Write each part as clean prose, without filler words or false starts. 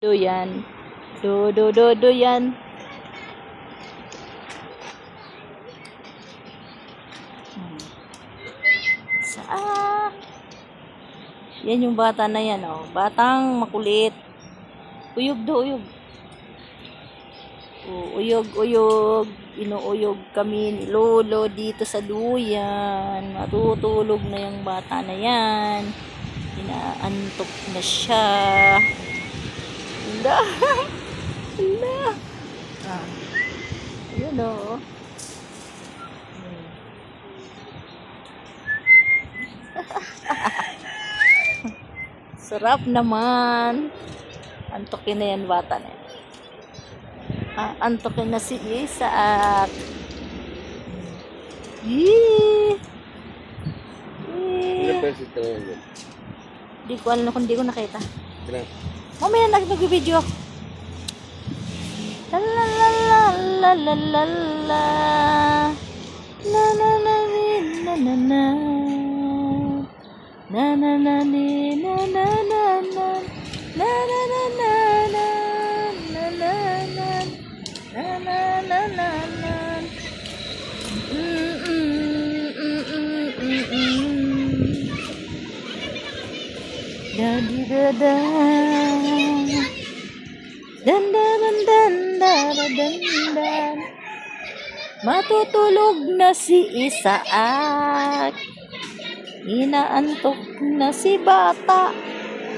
Do yan. Do yan. Saan? Yan yung bata na yan, oh. Batang makulit. Uyog do, uyog. Oh, uyog, uyog. Inuuyog kami ni Lolo dito sa duyan. Matutulog na yung bata na yan. Inaantok na siya. Hala. Hala. Ah. Ayun, oh. Sarap naman. Antokin na yan bata na yan. Antokin na si Isaac. Yee! Di ko alam kung di ko nakita. Mamaya nag-video ako. La la la la la la la la la la la la la na na na ni na na na na na na na na na na na na na na na da di da da dan dan dan dan dan dan matutulog na si Isaac. Inaantok na si bata.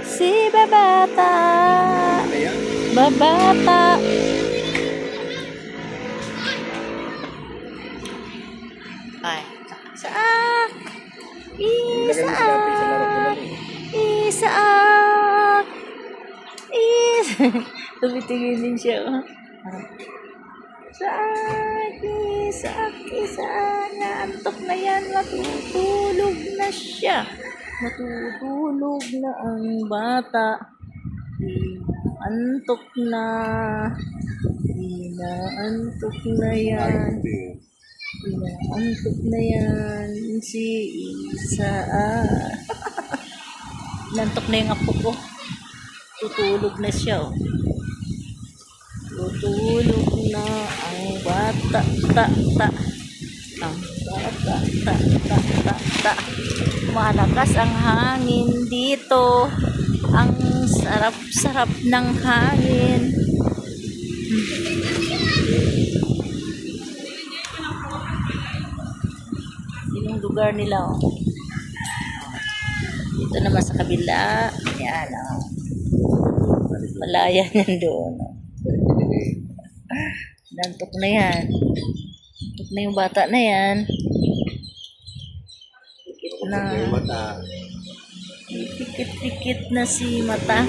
Si babata. Babata. Ay, Isaac. Isaac. Isaac. Tumitingin din siya. Isaac. Isaac. Isaac. Naantok na yan. Matutulog na siya. Matutulog na ang bata. Antok na. Inaantok na yan. Inaantok na yan. Si Isaac. Inantok na yung apo ko. Tutulog na siya. Oh. Tutulog na ang bata. Ang bata. Malakas ang hangin dito. Ang sarap-sarap ng hangin. Yun yung lugar nila. Oh. Dito naman sa kabila. Ayan. Oh. Malaya yan doon. Oh. Nantok na yan. Nantok na yung bata na yan. Pikit na. Pikit na si mata.